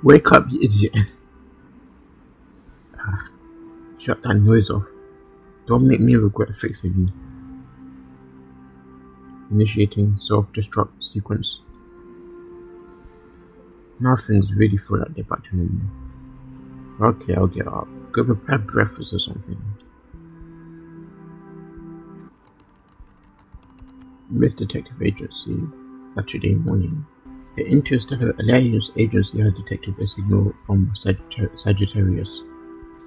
Wake up, you idiot. Shut that noise off. Don't make me regret fixing you. Initiating self-destruct sequence. Nothing's ready for that they're back to normal. Okay, I'll get up. Go prepare breakfast or something. Miss Detective Agency, Saturday morning. The Interstellar Alliance Agency has detected a signal from Sagittarius,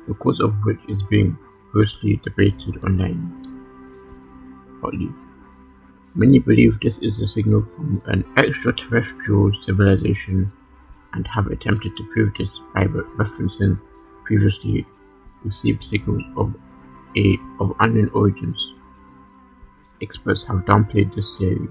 the cause of which is being closely debated online. Hotly. Many believe this is a signal from an extraterrestrial civilization and have attempted to prove this by referencing previously received signals of unknown origins. Experts have downplayed this theory.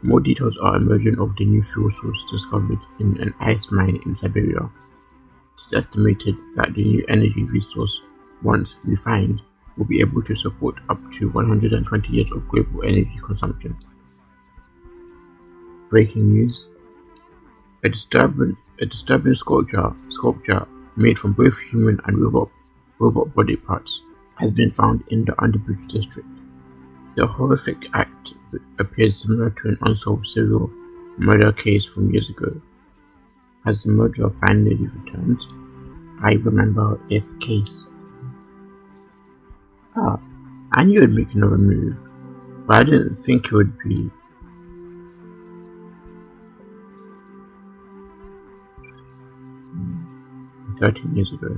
More details are emerging of the new fuel source discovered in an ice mine in Siberia. It is estimated that the new energy resource, once refined, will be able to support up to 120 years of global energy consumption. Breaking news: a disturbing sculpture made from both human and robot body parts has been found in the Underbridge district. The horrific act appears similar to an unsolved serial murder case from years ago. Has the murderer finally returned? I remember this case. I knew you'd make another move, but I didn't think it would be 13 years ago.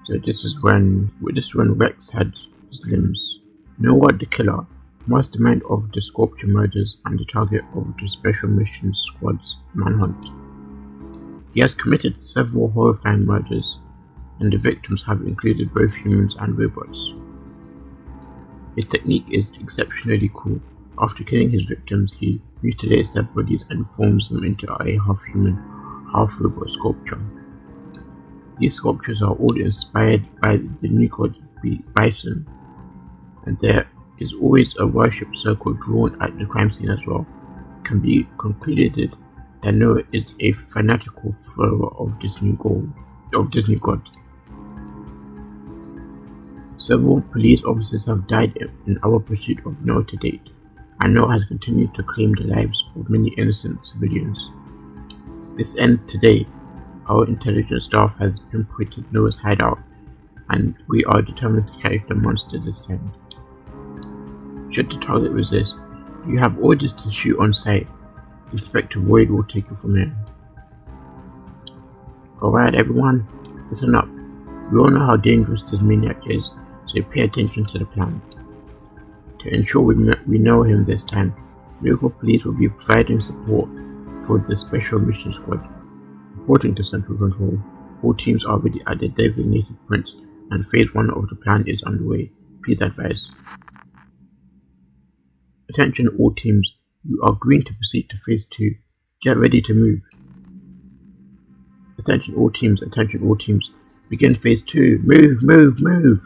So this is when Rex had his limbs. Noah the Killer, mastermind of the Sculpture murders and the target of the Special Mission Squad's manhunt. He has committed several horrifying murders, and the victims have included both humans and robots. His technique is exceptionally cool. After killing his victims, he mutilates their bodies and forms them into a half-human, half-robot sculpture. These sculptures are all inspired by the new god Bison, and there is always a worship circle drawn at the crime scene as well. It can be concluded that Noah is a fanatical follower of this new god. Several police officers have died in our pursuit of Noah to date, and Noah has continued to claim the lives of many innocent civilians. This ends today. Our intelligence staff has pinpointed Noah's hideout, and we are determined to catch the monster this time. Should the target resist, you have orders to shoot on sight. Inspector Royd will take it from here. Alright everyone, listen up. We all know how dangerous this maniac is, so pay attention to the plan. To ensure we know him this time, local police will be providing support for the Special Mission Squad. Reporting to Central Control, all teams are ready at their designated points and Phase 1 of the plan is underway. Please advise. Attention all teams, you are green to proceed to Phase 2. Get ready to move. Attention all teams, begin Phase 2. Move!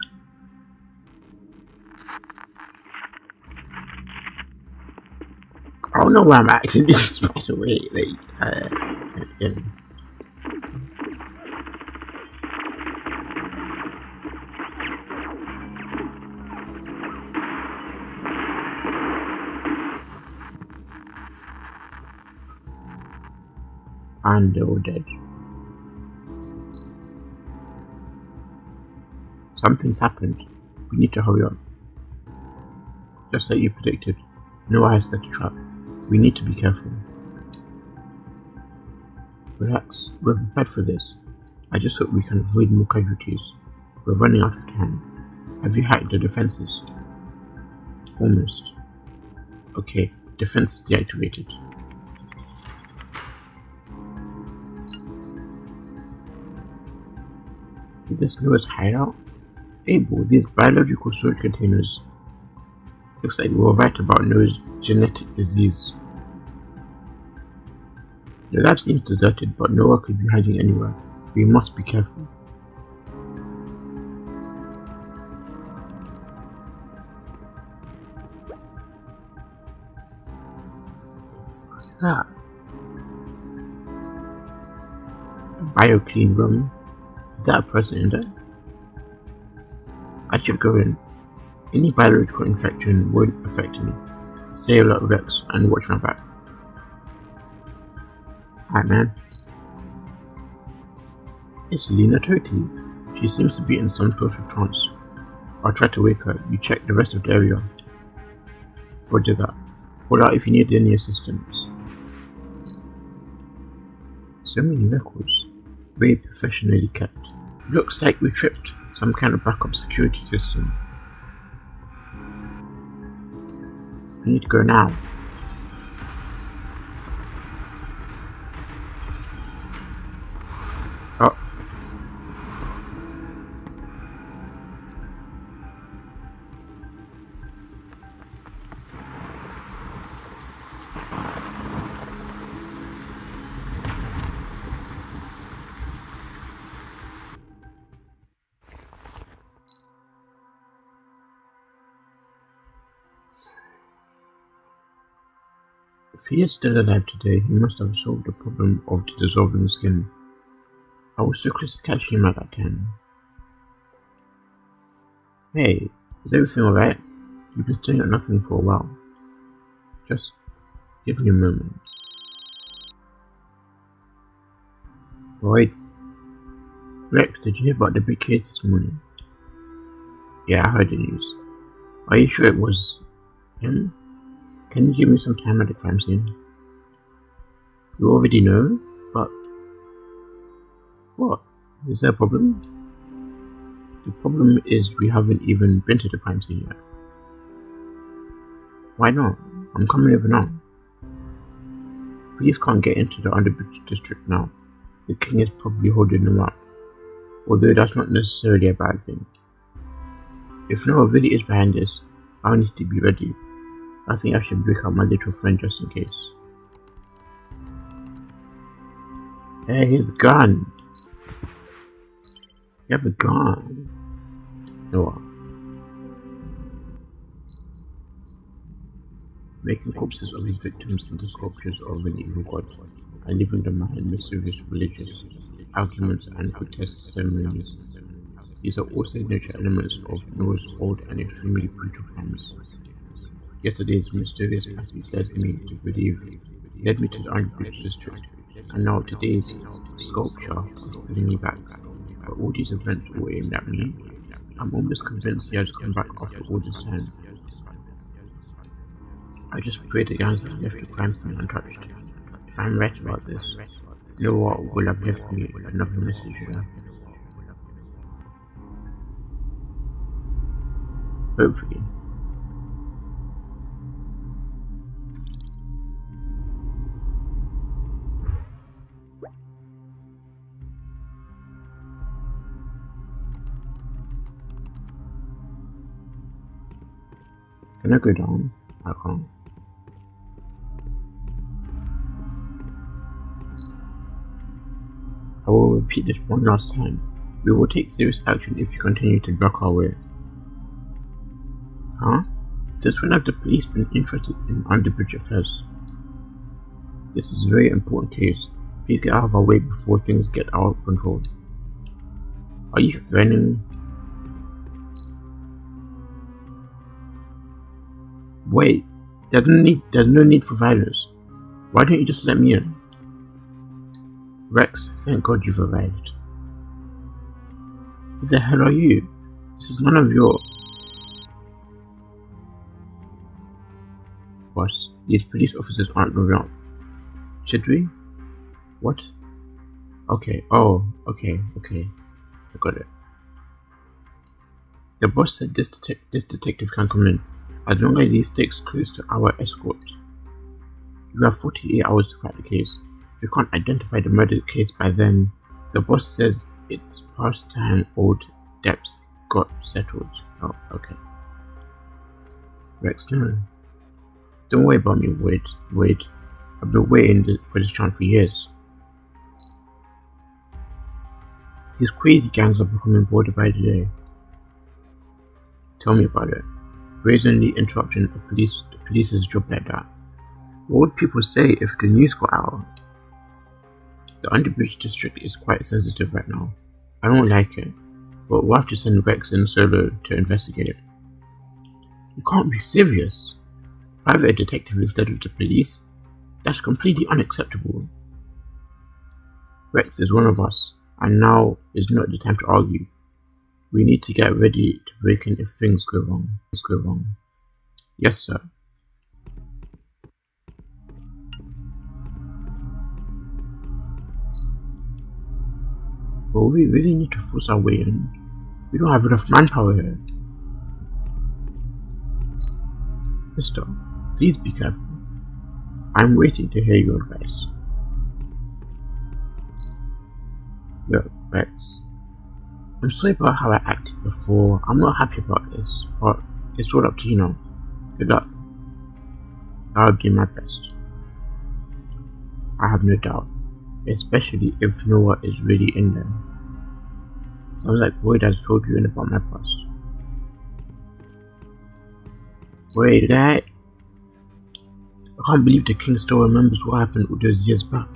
I don't know why I'm acting this right away, and they're all dead. Something's happened. We need to hurry up. Just like you predicted, Noah has set a trap. We need to be careful. Relax, we're prepared for this. I just hope we can avoid more casualties. We're running out of time. Have you hacked the defenses? Almost. Okay, defense deactivated. Is this Noah's hideout? Abel, these biological storage containers. Looks like we were right about Noah's genetic disease. The lab seems deserted, but Noah could be hiding anywhere. We must be careful. that? A BioClean room? Is that a person in there? I should go in. Any biological infection won't affect me. Stay alert, Rex, and watch my back. Hi, man. It's Lena Toti. She seems to be in some sort of trance. I'll try to wake her. You check the rest of the area. Roger that. Call out if you need any assistance. So many records. Very professionally kept. Looks like we tripped some kind of backup security system. I need to go now. Oh. If he is still alive today, he must have solved the problem of the dissolving skin. I was so close to catching him at that time. Hey, is everything alright? You've been staring at nothing for a while. Just give me a moment. Alright. Rex, did you hear about the big case this morning? Yeah, I heard the news. Are you sure it was him? Can you give me some time at the crime scene? You already know, but... What? Is there a problem? The problem is we haven't even been to the crime scene yet. Why not? I'm coming over now. Police can't get into the Underbridge district now. The king is probably holding them up. Although that's not necessarily a bad thing. If Noah really is behind this, I'll need to be ready. I think I should break up my little friend just in case. Hey, here's a gun! You have a gun! Noah. Making corpses of his victims into sculptures of an evil god, and leaving them behind mysterious religious arguments and grotesque ceremonies. These are all signature elements of Noah's old and extremely brutal crimes. Yesterday's mysterious passage led me to the Underbridge district, and now today's sculpture is pulling me back. But all these events were aimed at me. I'm almost convinced he has come back after all this time. I just pray the gangs have left the crime scene untouched. If I'm right about this, Noah will have left me another message here. Hopefully. Can I go down? I can't. I will repeat this one last time. We will take serious action if you continue to block our way. Huh? Since when have the police been interested in Underbridge affairs? This is a very important case. Please get out of our way before things get out of control. Are you threatening? Wait, there's no need for violence. Why don't you just let me in? Rex, thank God you've arrived. Who the hell are you? This is none of your... Boss, these police officers aren't around. Should we? What? Okay, okay. I got it. The boss said this detective can come in, as long as he sticks close to our escort. You have 48 hours to crack the case. If you can't identify the murder case by then, the boss says it's past time old debts got settled. Oh, okay. Rex, no. Don't worry about me, Wade. I've been waiting for this chance for years. These crazy gangs are becoming bolder by the day. Tell me about it. Brazenly interrupting the police's job like that. What would people say if the news got out? The Underbridge district is quite sensitive right now. I don't like it, but we'll have to send Rex and Solo to investigate it. You can't be serious. Private detective instead of the police? That's completely unacceptable. Rex is one of us, and now is not the time to argue. We need to get ready to break in if things go wrong. Yes, sir. But we really need to force our way in. We don't have enough manpower here. Mister, please be careful. I'm waiting to hear your advice. Look, Rex. I'm sorry about how I acted before. I'm not happy about this, but it's all up to you now. Good luck. I'll do my best. I have no doubt, especially if Noah is really in there. Sounds like Void has told you in about my past. Wait, I can't believe the king still remembers what happened all those years back.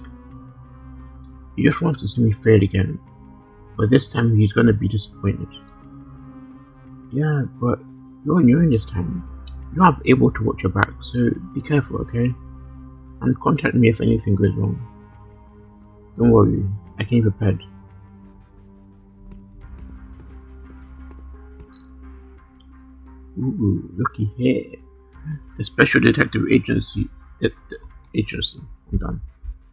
He just wants to see me fail again, but this time he's gonna be disappointed. Yeah, but you're on your own this time. You don't have able to watch your back, so be careful, okay? And contact me if anything goes wrong. Don't worry, I came prepared. Ooh, looky here. The Special Detective Agency. I'm done.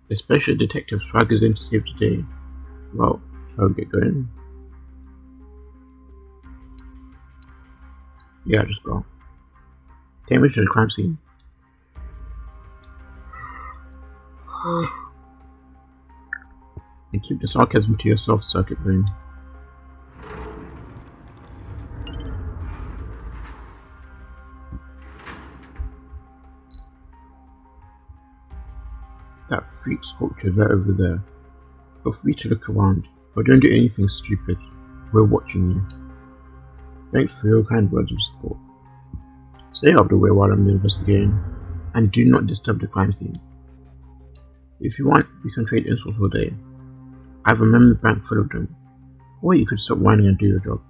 The Special Detective swaggers in to save the day. Well, shall we get going? Yeah, just go. Take me to the crime scene. And keep the sarcasm to yourself, circuit brain. That freak sculpture right over there. Feel free to look around, but don't do anything stupid. We're watching you. Thanks for your kind words of support. Stay out of the way while I'm investigating, and do not disturb the crime scene. If you want, we can trade insults all day. I have a memory bank full of them. Or you could stop whining and do your job.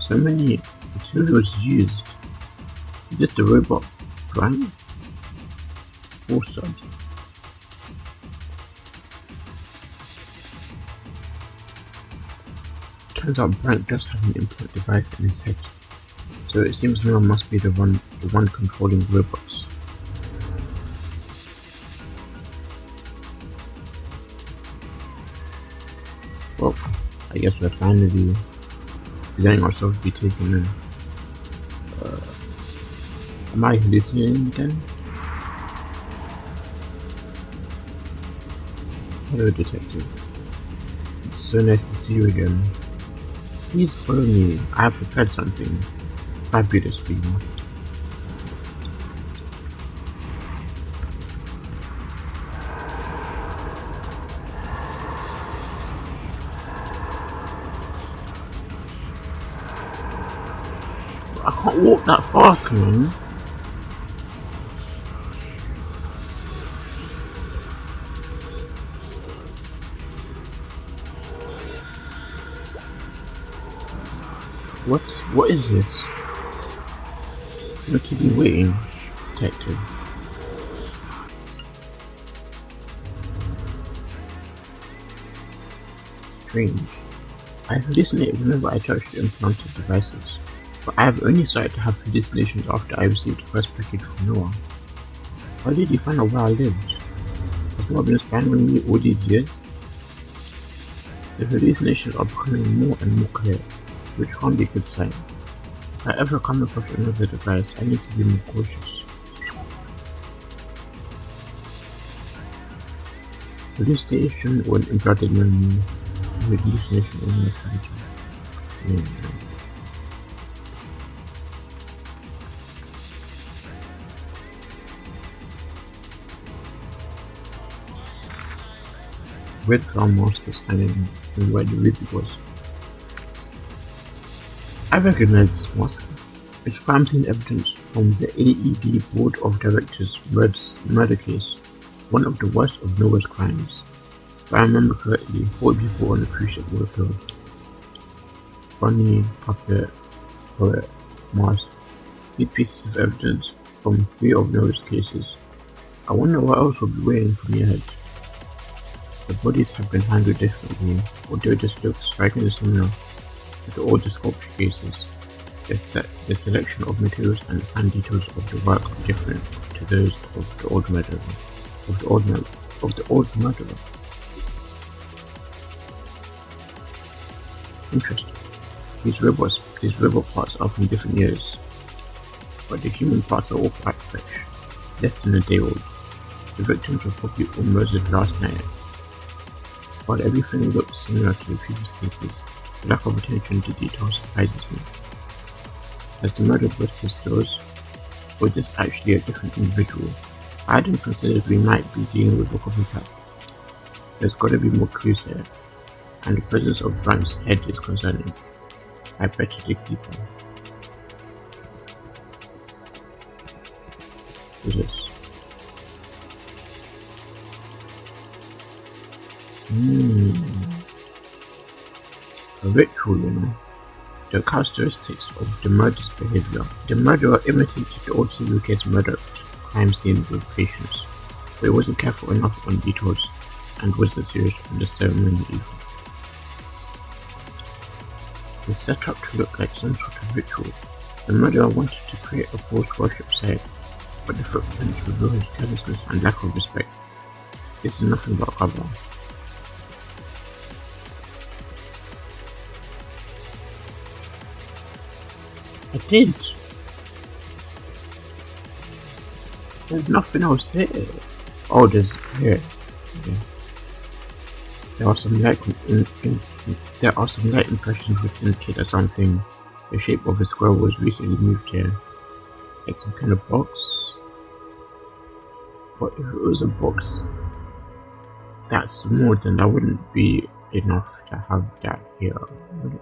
So many materials used. Is this the robot Prime? Or sub? Turns out Brank does have an implant device in his head, so it seems Noah must be the one controlling robots. Well, I guess we're finally letting ourselves be taken in. Am I hallucinating again? Hello, detective. It's so nice to see you again. Please follow me. I have prepared something fabulous for you. I can't walk that fast, man. What is this? You're keeping me waiting, detective. Strange. I hallucinate whenever I touch the implanted devices, but I have only started to have hallucinations after I received the first package from Noah. How did you find out where I lived? Has Noah been spying on me all these years? The hallucinations are becoming more and more clear, which can't be a good sign. If I ever come across another device, I need to be more cautious. Hallucination or an implanted memory, hallucination or an strategy. red crown mask is standing and where the ruby was. I recognize this mask. It's crime scene evidence from the AED Board of Directors murder case, one of the worst of Noah's crimes. If I remember correctly, 4 people on the cruise ship were killed. Bunny, puppet, poet, mask, 3 pieces of evidence from 3 of Noah's cases. I wonder what else will be waiting for me ahead. The bodies have been handled differently, although this looks strikingly similar with all the sculpture cases. The selection of materials and the fine details of the work are different to those of the old murderer. Interesting. These robot parts are from different years, but the human parts are all quite fresh, less than a day old. The victims were probably all murdered last night. While everything looks similar to the previous cases, the lack of attention to detail surprises me. Has the murdered was those, or is this actually a different individual? I hadn't considered we might be dealing with a copycat. There's gotta be more clues here, and the presence of Brandt's head is concerning. I better dig deeper. Who's this? A ritual, you know. The characteristics of the murder's behavior. The murderer imitated the old serial case murder crime scene with patience, but he wasn't careful enough on details and wasn't serious on the ceremony either. It's set up to look like some sort of ritual. The murderer wanted to create a false worship site, but the footprints reveal his carelessness and lack of respect. This is nothing but cover. I did. There's nothing else here. Oh, there's here. Okay. There are some light impressions which indicate that something the shape of a square was recently moved here. Like some kind of box. But if it was a box that's small, then that wouldn't be enough to have that here, would it?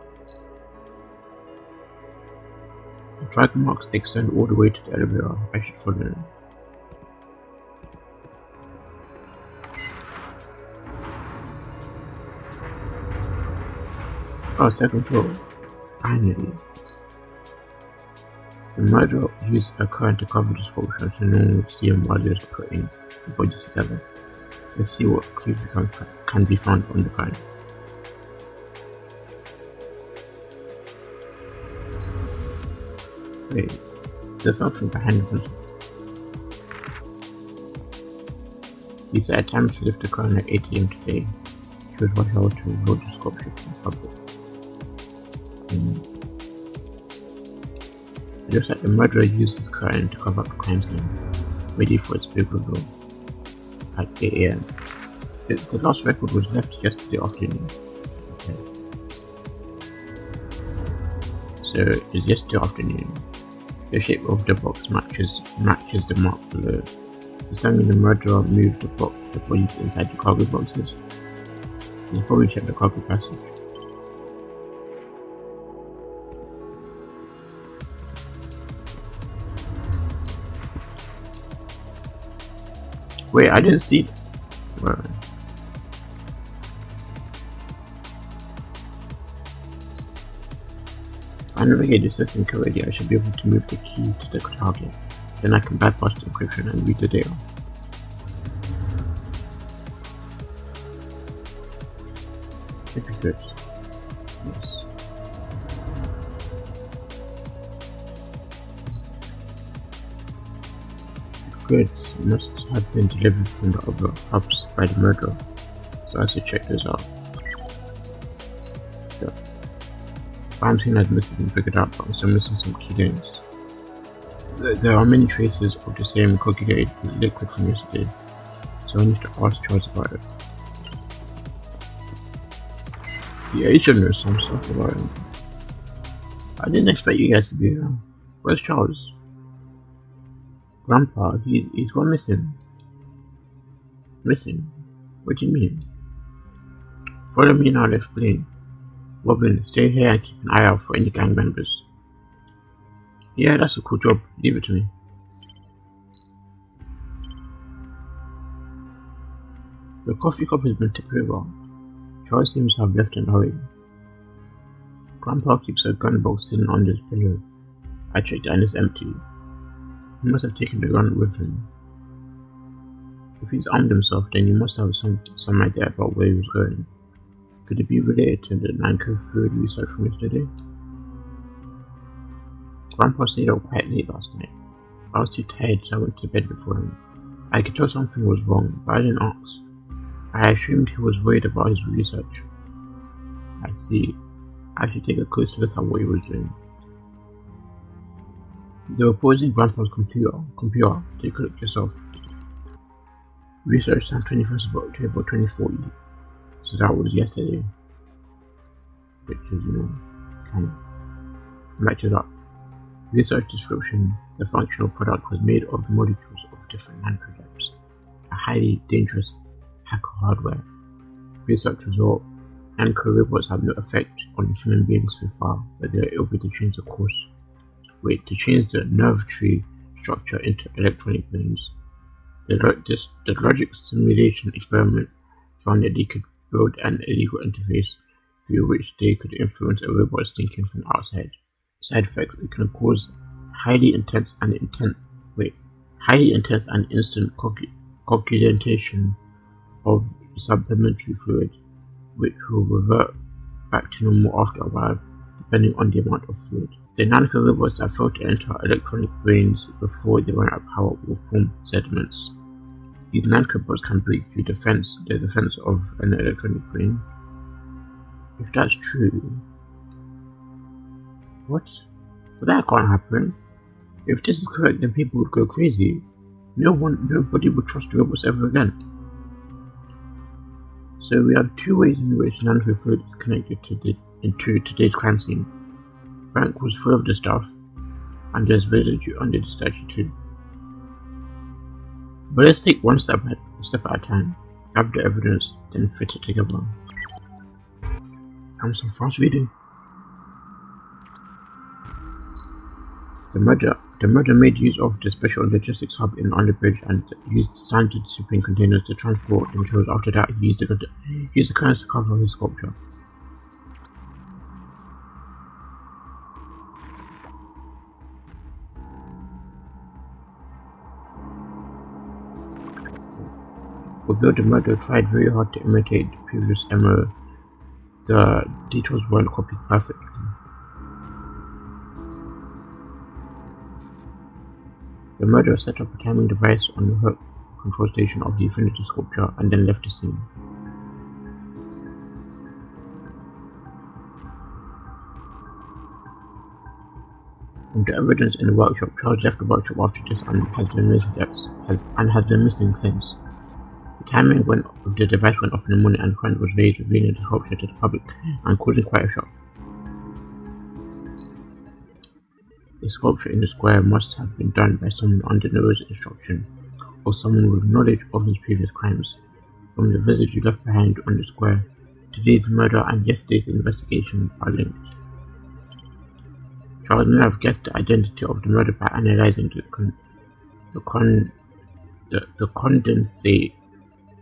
The drag marks extend all the way to the elevator. I should follow them. Oh, second floor. Finally. The murderer used a current to cover the sculpture so no one would see him while he was putting the bodies together. Let's see what clues can be found on the ground. Wait, there's nothing behind the console. He set a time to lift the current at 8 AM today. He was rushing out to reveal the sculpture to the public. It looks like the murderer used his curtain to cover up the crime scene, ready for its big reveal at 8 AM. The last record was left yesterday afternoon. Okay. So it's yesterday afternoon. The shape of the box matches the mark below. Does that mean the murderer moved the bodies inside the cargo boxes? He'll probably check the cargo passage. Wait, I didn't see it. Well, if I navigate the system correctly, I should be able to move the key to the target. Then I can bypass the encryption and read the data. Should be good. Yes. Goods must have been delivered from the other hubs by the murderer, so I should check those out. Yeah. Crime scene has been figured out, but I'm still missing some key links. There are many traces of the same coagulated liquid from yesterday, so I need to ask Charles about it. The agent knows some stuff about him. I didn't expect you guys to be here. Where's Charles? Grandpa, he's gone missing. Missing? What do you mean? Follow me and I'll explain. Robin, stay here and keep an eye out for any gang members. Yeah, that's a cool job. Leave it to me. The coffee cup has been tipped over. Charles seems to have left in a hurry. Grandpa keeps a gun box hidden under his pillow. I checked and it's empty. He must have taken the gun with him. If he's armed himself, then he must have some idea about where he was going. Could it be related to the Nanko food research from yesterday? Grandpa stayed up quite late last night. I was too tired, so I went to bed before him. I could tell something was wrong, but I didn't ask. I assumed he was worried about his research. I see. I should take a close look at what he was doing. They were pausing Grandpa's computer. Take a look yourself. Research time 21st of October 2040. So that was yesterday. Which is, kind of matches up. Research description: the functional product was made of molecules of different nanotubes, a highly dangerous hacker hardware. Research result: Nanko robots have no effect on human beings so far, but they are able to change the course. To change the nerve tree structure into electronic brains. The logic simulation experiment found that they could build an illegal interface through which they could influence a robot's thinking from outside. Side effects: it can cause highly intense and instant coagulation of supplementary fluid, which will revert back to normal after a while, depending on the amount of fluid. The Nanko robots that fail to enter electronic brains before they run out of power will form sediments. These Nankobots can break through the defense of an electronic brain. If that's true, what? But that can't happen. If this is correct, then people would go crazy. Nobody would trust robots ever again. So we have two ways in which Nanko fluid is connected to today's crime scene. Frank was full of the stuff, and there's residue under the statue too. But let's take one step at a time, gather the evidence, then fit it together. And some fast reading. The murder made use of the special logistics hub in Underbridge and used standard shipping containers to transport the materials. After that, he used the currents to cover his sculpture. Although the murderer tried very hard to imitate the previous MO, the details weren't copied perfectly. The murderer set up a timing device on the hook control station of the Infinity sculpture and then left the scene. From the evidence in the workshop, Charles left the workshop after this and has been missing since. The timing of the device went off in the morning and current was raised, revealing the sculpture to the public and causing quite a shock. The sculpture in the square must have been done by someone under Noah's instruction, or someone with knowledge of his previous crimes. From the residue left behind on the square, today's murder and yesterday's investigation are linked. Charles may have guessed the identity of the murder by analyzing the condensate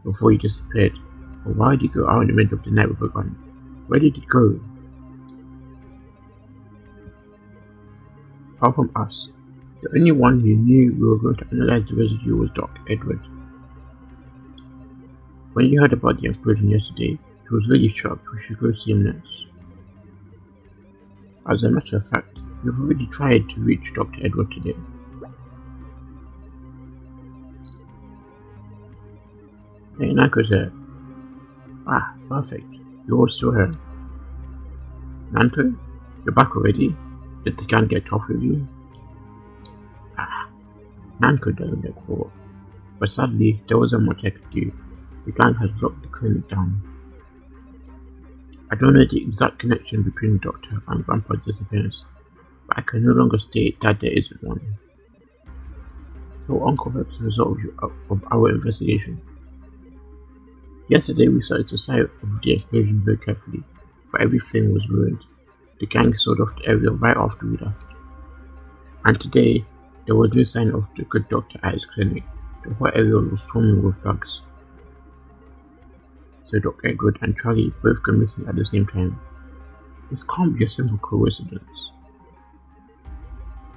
before he disappeared. But why did he go out in the middle of the night with a gun? Where did he go? Apart from us, the only one who knew we were going to analyze the residue was Dr. Edward. When he heard about the explosion yesterday, he was really shocked. We should go see him next. As a matter of fact, we've already tried to reach Dr. Edward today. Hey, Nanko's here. Ah, perfect. You're all still here. Nanko, you're back already? Did the gang get off with you? Ah, Nanko doesn't get caught. But sadly, there wasn't much I could do. The gang has locked the clinic down. I don't know the exact connection between the doctor and Grandpa's disappearance, but I can no longer state that there isn't one. So uncover the result of our investigation. Yesterday we started the site of the explosion very carefully, but everything was ruined. The gang sold off the area right after we left. And today, there was no sign of the good doctor at his clinic. The whole area was swarming with thugs. So Dr. Edward and Charlie both go missing at the same time. This can't be a simple coincidence.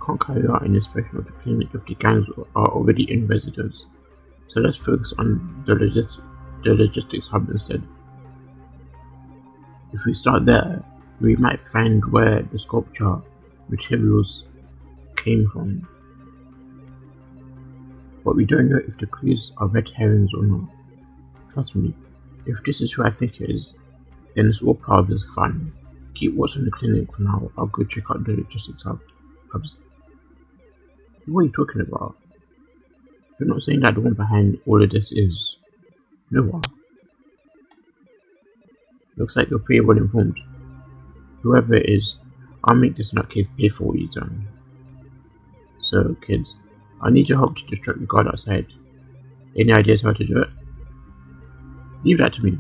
Can't carry out an inspection of the clinic if the gangs are already in residence. So let's focus on the logistics hub instead. If we start there, we might find where the sculpture materials came from. But we don't know if the clues are red herrings or not. Trust me, if this is who I think it is, then it's all part of this fun. Keep watching the clinic for now. I'll go check out the logistics hubs. What are you talking about? You're not saying that the one behind all of this is Noah? Looks like you're pretty well informed. Whoever it is, I'll make this nutcase pay for what he's done. So, kids, I need your help to distract the guard outside. Any ideas how to do it? Leave that to me.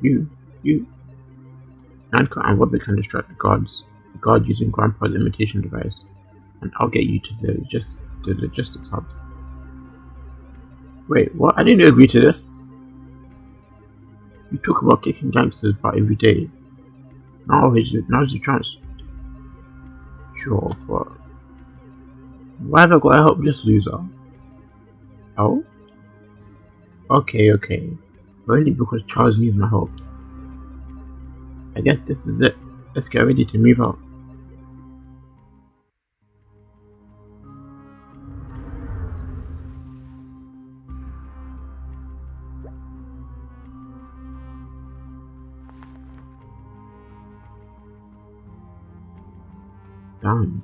You. Nanka and Robert can distract the guard using Grandpa's imitation device, and I'll get you to the logistics hub. Wait, what? I didn't agree to this. You talk about kicking gangsters butt every day. Now's your chance. Sure, but why have I got to help this loser? Oh? Okay. Only because Charles needs my help. I guess this is it. Let's get ready to move out. Done.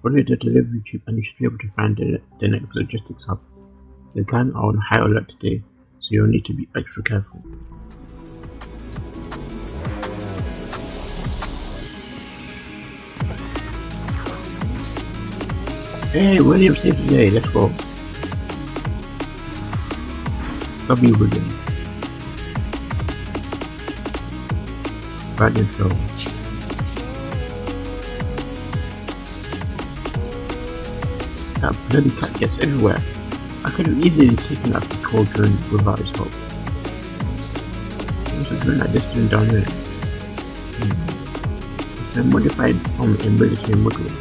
Follow the delivery tube and you should be able to find the next logistics hub. The gang are on high alert today, so you'll need to be extra careful. Hey, William saved the day, let's go. W. William. Bad intro. That bloody cat gets everywhere. I could have easily taken that patrol drone without his help. There's a drone like this drone down here. It's a modified form in military smuggling.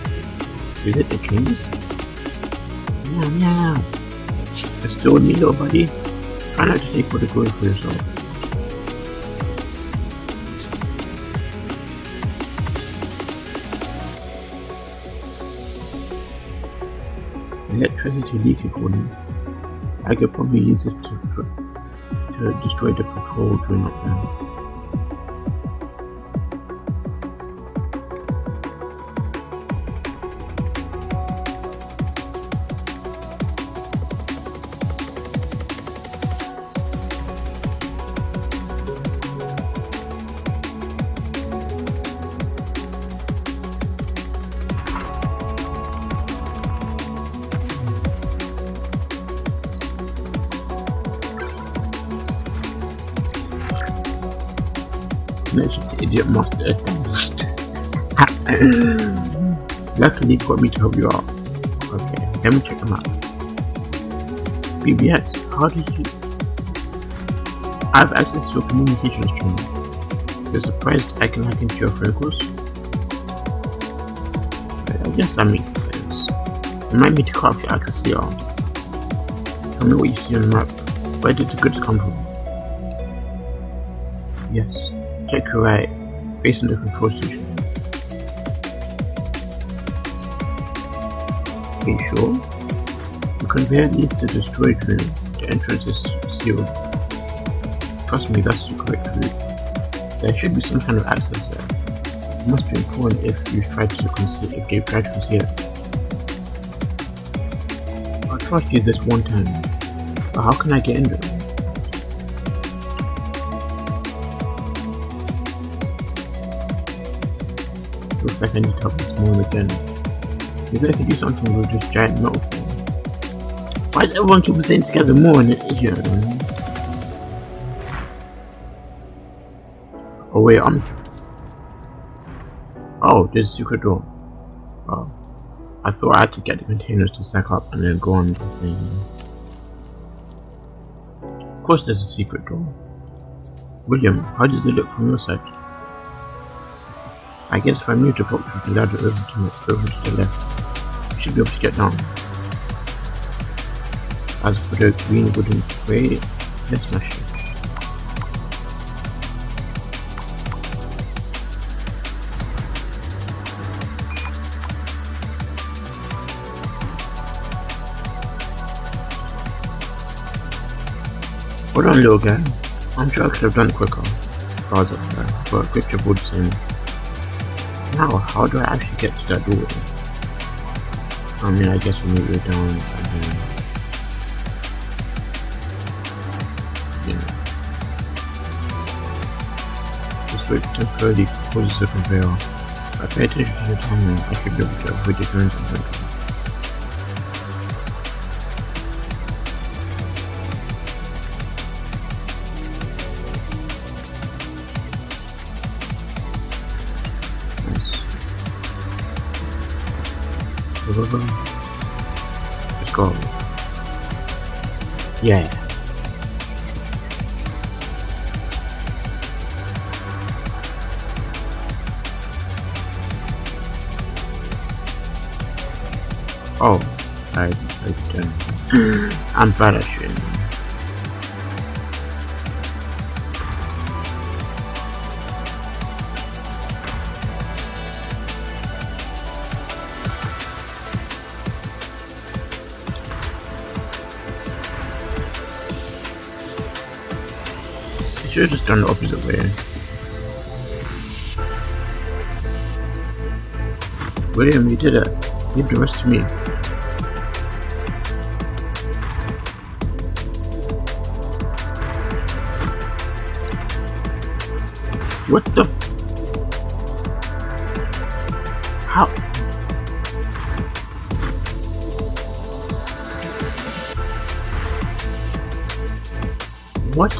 Is it the chains? Meow. Just don't me, little buddy. Try not to take all the glory for yourself. Electricity leakage warning. I could probably use this to destroy the patrol drone up there. That's just the idiot master established. Luckily, it got me to help you out. Okay, let me check them out. BBS, how did you? I have access to your communications channel. You're surprised I can hack into your phone calls? I guess that makes sense. Remind me to cut off your access to your arm. Tell me what you see on the map. Where did the goods come from? Yes. Check your right, facing the control station. Are you sure? The conveyor leads to the storage room. The entrance is sealed. Trust me, that's the correct route. There should be some kind of access there. It must be important if they've tried to conceal it. I'll trust you this one time, but how can I get in there? Looks like I need to help this moon again. Maybe I can do something with this giant metal thing. Why does everyone keep saying this guy's a moron? Idiot. Oh wait, oh, there's a secret door. Oh. I thought I had to get the containers to stack up and then go on the thing. Of course there's a secret door. William, how does it look from your side? I guess if I move the box with the ladder over to the left, I should be able to get down. As for the green wooden way, let's smash it. Hold on, little guy. I'm sure I could have done it quicker if I was up there, but good job all the same. Now, how do I actually get to that door? I mean, I guess we move it down and then, this way temporarily causes the conveyor. If I pay attention to the timing, I should be able to avoid the current conveyor. Let's go. Yeah. Oh, I didn't. I'm bad at shit. I should have just done the opposite way. William, you did it. Leave the rest to me. What the how? What?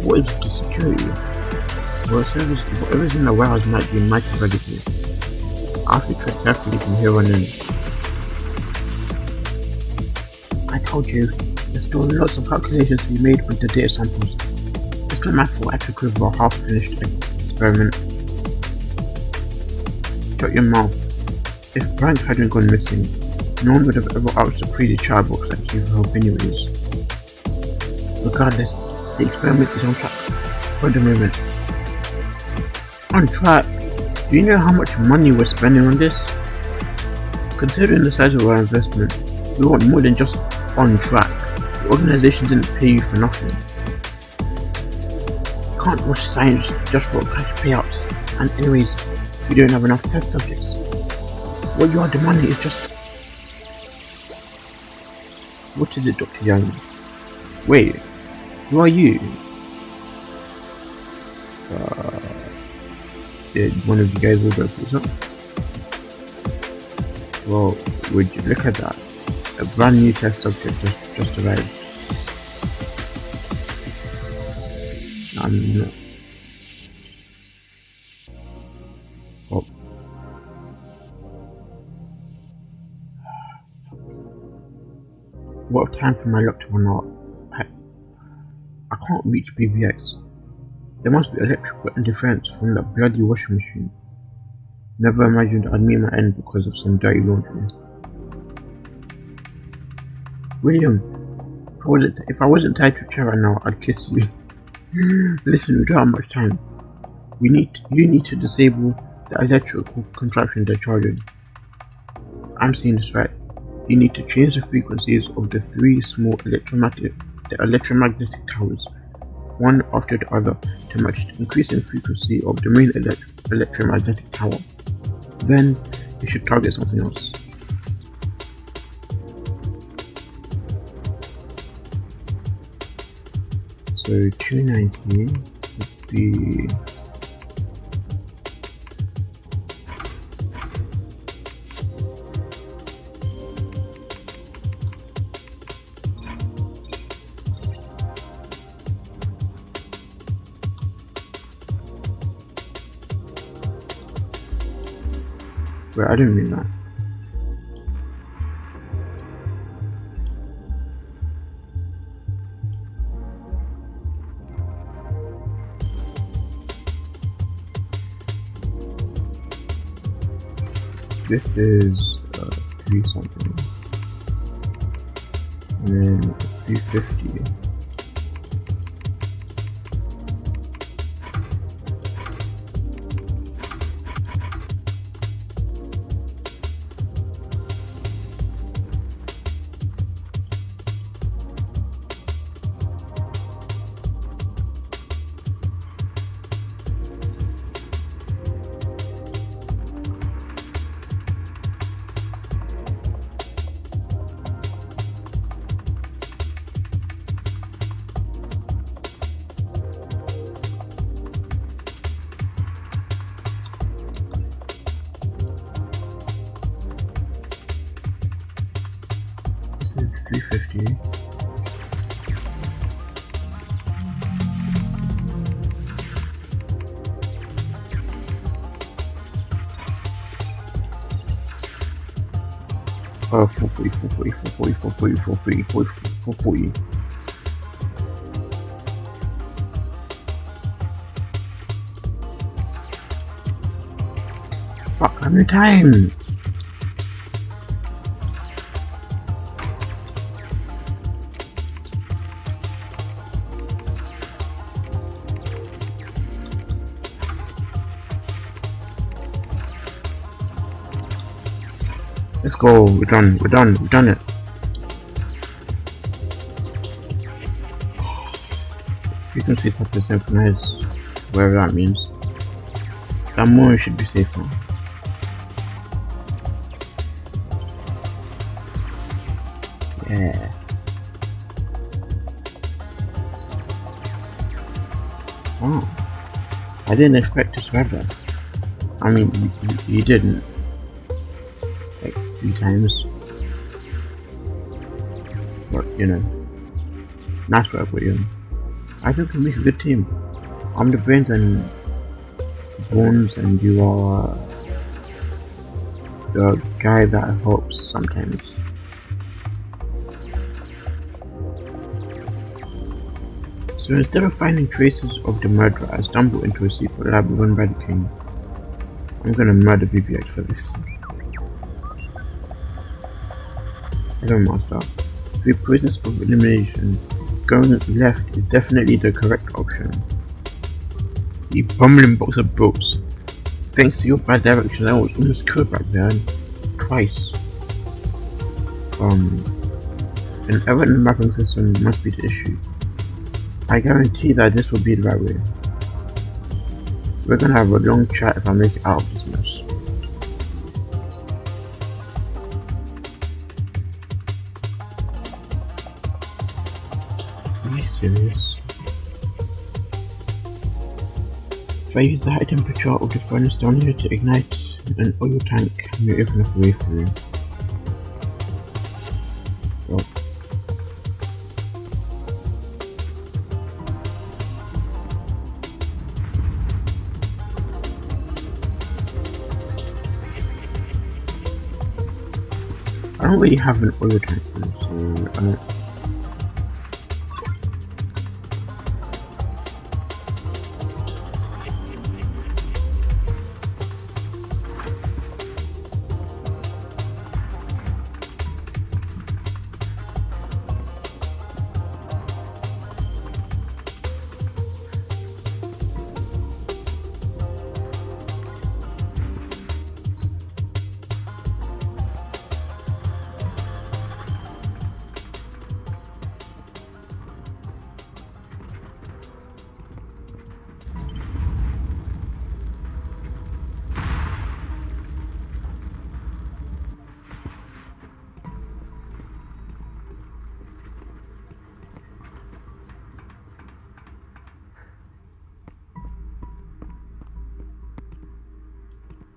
What is the security? Well, whatever's in the warehouse might be mighty valuable. I have to tread carefully from here on in. I told you, there's still lots of calculations to be made with the data samples. It's not my fault I took over a half-finished experiment. Shut your mouth. If Frank hadn't gone missing, no one would have ever asked to create a child box like you for help anyways. Regardless, the experiment is on track. For the moment. On track? Do you know how much money we're spending on this? Considering the size of our investment, we want more than just on track. The organization didn't pay you for nothing. You can't rush science just for cash payouts, and anyways, we don't have enough test subjects. What you are demanding is just... What is it, Dr. Young? Wait, who are you? Did one of you guys will go through something? Well, would you look at that? A brand new test subject just arrived. I'm not. Oh. What time for my lock to run out? I can't reach BBX. There must be electrical interference from that bloody washing machine. Never imagined I'd meet my end because of some dirty laundry. William, if I wasn't tied to a chair right now, I'd kiss you. Listen, we don't have much time. You need to disable the electrical contraption they're charging. If I'm seeing this right, you need to change the frequencies of the three small electromagnetic towers, one after the other, to match the increasing frequency of the main electromagnetic tower. Then you should target something else. So 290 would be I didn't mean that. This is 3 something, and then 350. This is 350. Oh, 440. Fuck, I'm in time. Let's go, we're done it. Frequencies have to synchronize, whatever that means. That more should be safe now. Yeah. Wow. I didn't expect to survive that. I mean, you didn't. Like 3 times. But, you know. Nice work, William. I think we make a good team. I'm the brains and bones, and you are the guy that helps sometimes. So instead of finding traces of the murderer, I stumble into a secret lab run by the king. I'm gonna murder BB-8 for this. Hello, Master. Through process of elimination, going left is definitely the correct option. You bumbling box of boats. Thanks to your bad direction, I was almost killed back there. Twice. An error in the mapping system must be the issue. I guarantee that this will be the right way. We're gonna have a long chat if I make it out of this mess. Are you serious? If I use the high temperature of the furnace down here to ignite an oil tank, we're open up a way through. Well, I don't really have an oil tank now, so I don't.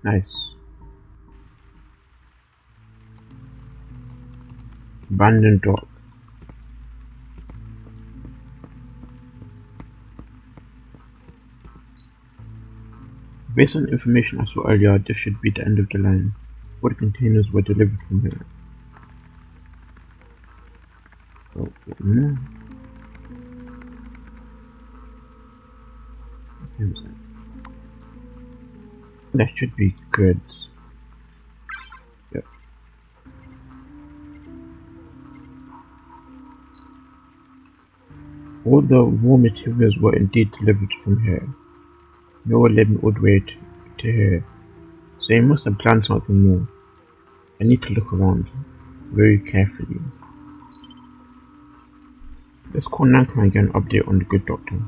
Nice. Abandoned dock. Based on information I saw earlier, this should be the end of the line. All the containers were delivered from here. Oh, what more? That should be good. Yep. All the raw materials were indeed delivered from here. No one led me all the way to here, so he must have planned something more. I need to look around very carefully. Let's call Nanka and get an update on the good doctor.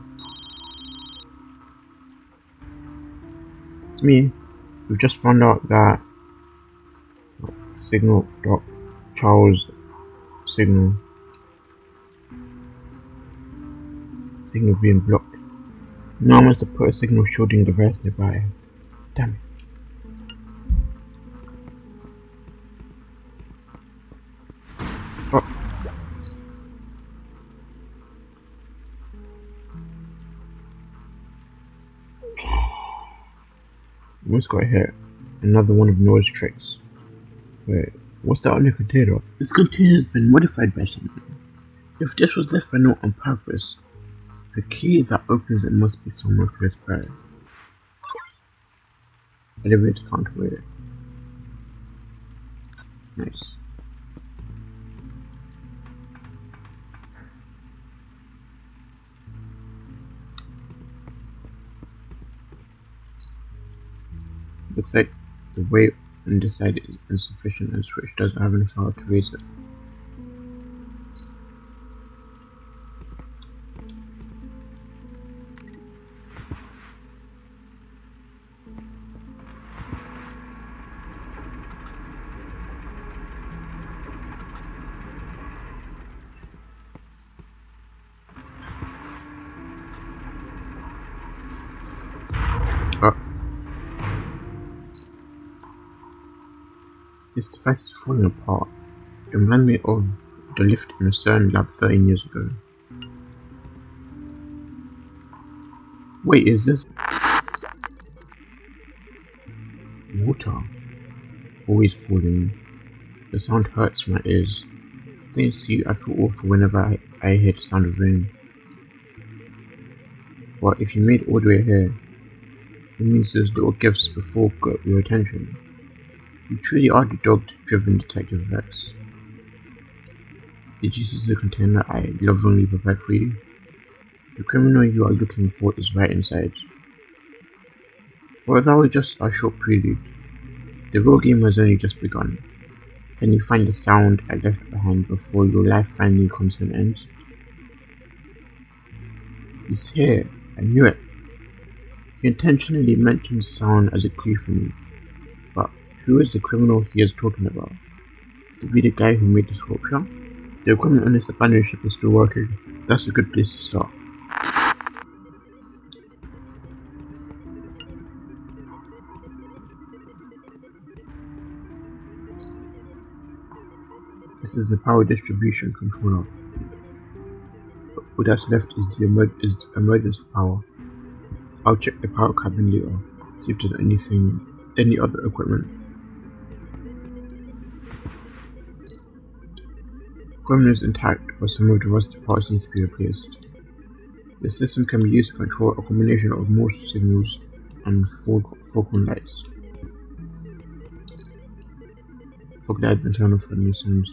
It's me. We've just found out that signal Doc Charles signal being blocked. Now I must have put a signal shielding the device nearby. Damn it. Oh. Almost got hit. Another one of Noah's tricks. Wait, what's that on the container? This container has been modified by someone. If this was left by Noah on purpose, the key that opens it must be somewhere close by. Elevator can't wait. Nice. Looks like the weight on this side is insufficient and Switch doesn't have enough power to raise it. This device is falling apart. It reminds me of the lift in a CERN lab 13 years ago. Wait, is this water? Always falling. The sound hurts my ears. Thanks to you, I feel awful whenever I hear the sound of rain. But if you made it all the way here, it means those little gifts before got your attention. You truly are the dog-driven Detective Rex. Did you see the container I lovingly prepared for you? The criminal you are looking for is right inside. Well, that was just a short prelude. The real game has only just begun. Can you find the sound I left behind before your life finally comes to an end? He's here. I knew it. He intentionally mentioned sound as a clue for me. But who is the criminal he is talking about? To be the guy who made the sculpture? The equipment on this abandoned ship is still working. That's a good place to start. This is the power distribution controller. What that's left is the emergency power. I'll check the power cabin later, see if there's any other equipment. Equipment is intact, but some of the rusty parts need to be replaced. The system can be used to control a combination of Morse signals and foghorn lights. Fog light and turn off for new signals.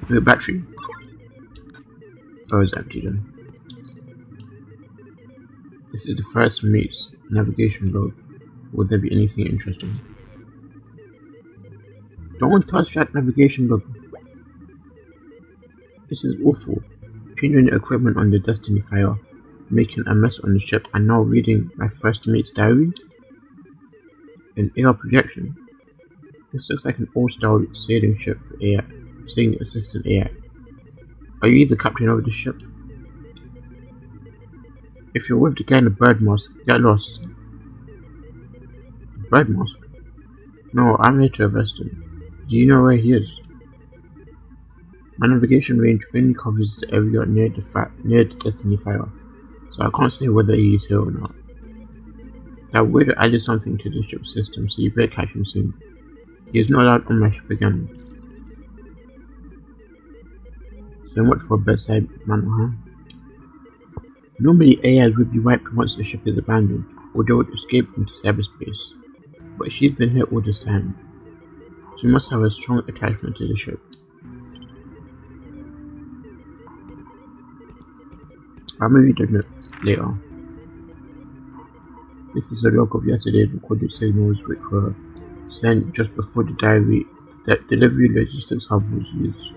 The battery. Oh, it's empty then. This is the first mate's navigation log. Will there be anything interesting? Don't touch that navigation log. This is awful. Pinning the equipment on the Destiny fire, making a mess on the ship, and now reading my first mate's diary? An AR projection. This looks like an old-style sailing ship AI, sailing assistant AI. Are you the captain of the ship? If you're with the guy in the bird mask, get lost. Red Mask? No, I'm here to arrest him. Do you know where he is? My navigation range only covers the area near the Destiny Fire, so I can't say whether he is here or not. That weirdo added something to the ship system, so you better catch him soon. He is not allowed on my ship again. So much for bedside manner, huh? Normally AIs would be wiped once the ship is abandoned, or they would escape into cyberspace. But she's been here all this time. She must have a strong attachment to the ship. I'll read it later. This is a log of yesterday's recorded signals which were sent just before the delivery logistics hub was used.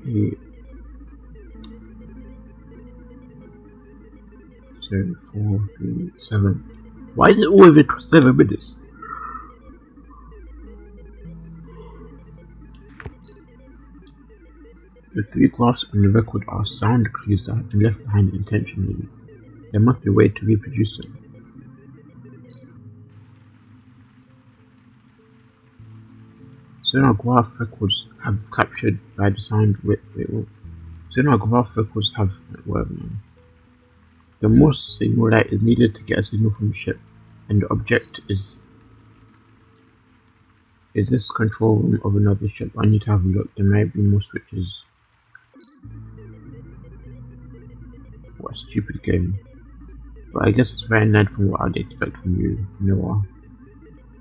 Eight, 2, 4, 3, 7. Why is it always 7 minutes? The 3 graphs on the record are sound clues that have been left behind intentionally. There must be a way to reproduce them. Sonar graph records have captured by the sound. Sonar graph records have whatever. The Morse signal light is needed to get a signal from the ship, and the object is this control room of another ship. I need to have a look. There might be more switches. What a stupid game. But I guess it's very nice from what I'd expect from you, Noah.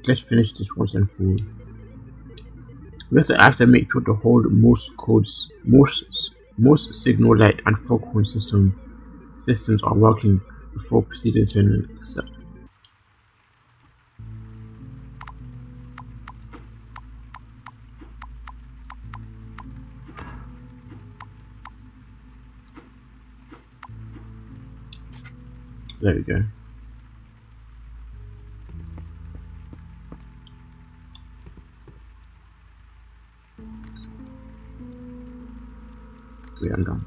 Let's finish this once and for all. Let's have to make sure the whole Morse signal light and foghorn systems are working before proceeding to an accept. There we go. Okay, I'm done.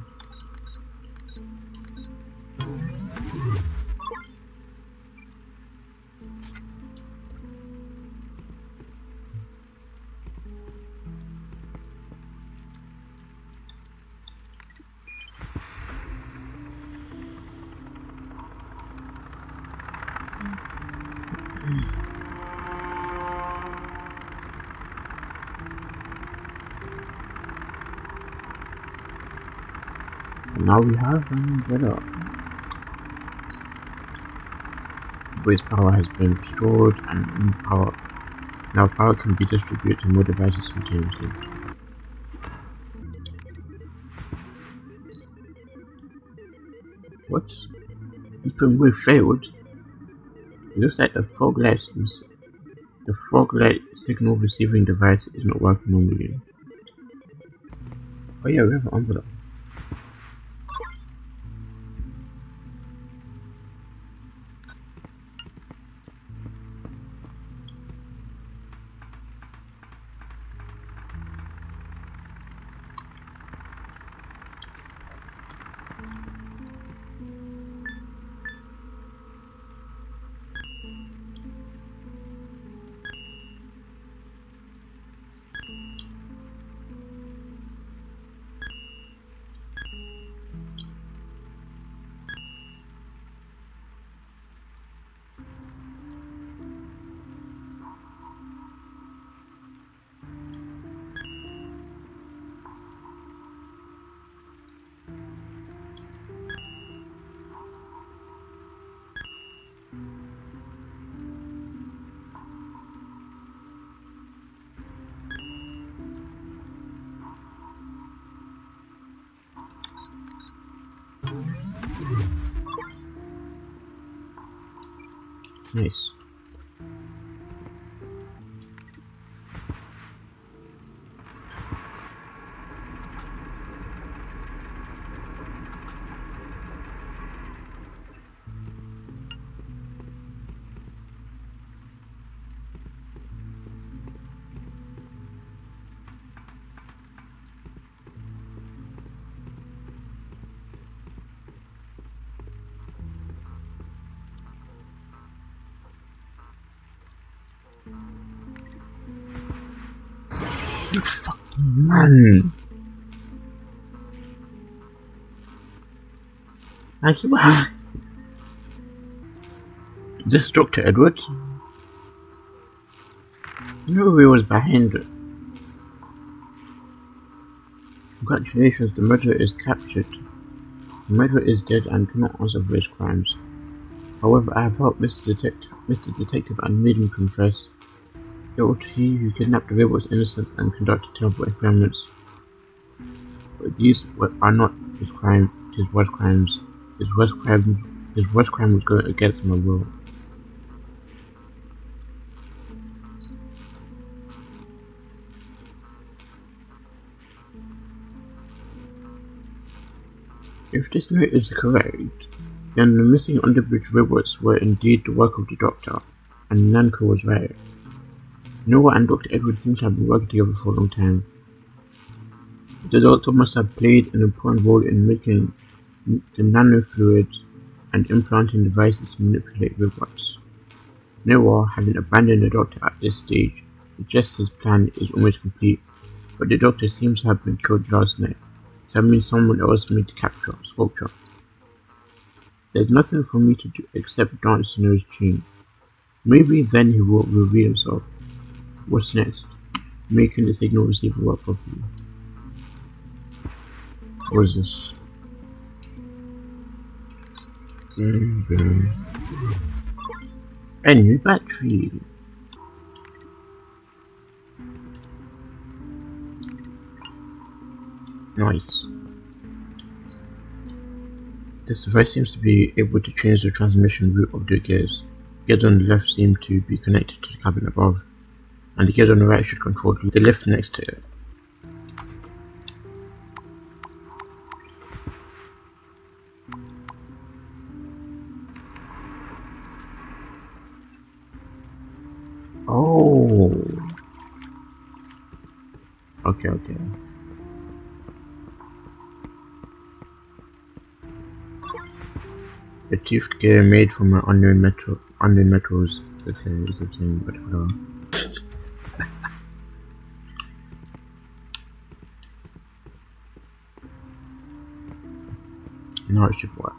Now we have an umbrella. Base power has been restored and now power can be distributed to more devices simultaneously. What? Open Wave failed? It looks like the fog light signal receiving device is not working normally. Oh yeah, we have an umbrella. Nice. You fucking man. Like, this Dr. Edward? You know who was behind it. Congratulations, the murderer is captured. The murderer is dead and cannot answer for his crimes. However, I have helped Mr. Detective and made him confess. It was he who kidnapped the rebel's innocence and conducted terrible experiments. But these are not his worst crimes. His worst crime was going against my will. If this note is correct, then the missing underbridge robots were indeed the work of the Doctor, and Nanko was right. Noah and Dr. Edward seem to have been working together for a long time. The Doctor must have played an important role in making the nanofluid and implanting devices to manipulate robots. Noah, having abandoned the Doctor at this stage, suggests his plan is almost complete, but the Doctor seems to have been killed last night, so that means someone else made the sculpture. There's nothing for me to do except dance to Noah's tune. Maybe then he will reveal himself. What's next? Making the signal receiver work properly. What is this? A new battery. Nice. This device seems to be able to change the transmission route of the gears. Gears on the left seem to be connected to the cabin above, and the gears on the right should control the lift next to it. Oh. Okay. A toothed gear made from an unknown metals. Okay, is the thing, but whatever. Now it should work.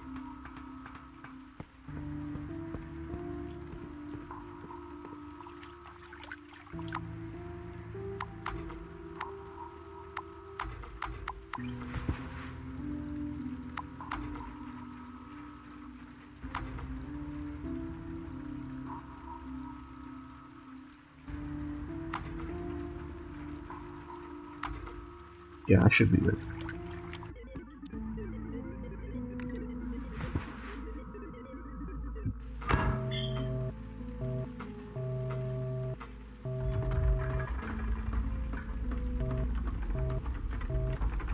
Yeah, I should be good.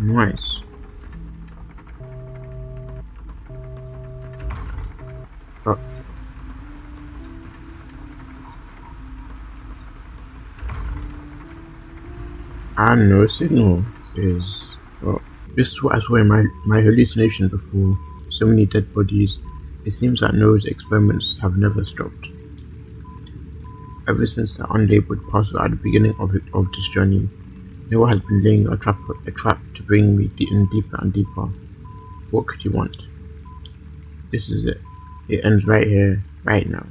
Nice. Oh. And no signal is. Well, this is what I saw in my hallucination before. So many dead bodies. It seems that Noah's experiments have never stopped. Ever since the unlabeled parcel at the beginning of this journey, Noah has been laying a trap to bring me in deeper and deeper. What could he want? This is it. It ends right here, right now.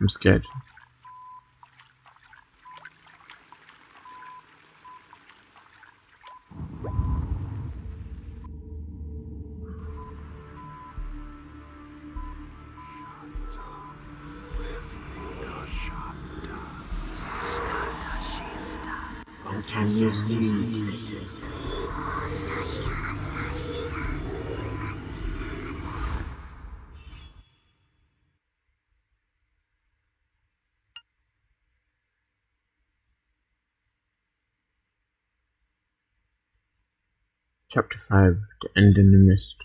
I'm scared. Can you see? Chapter 5: The End in the Mist.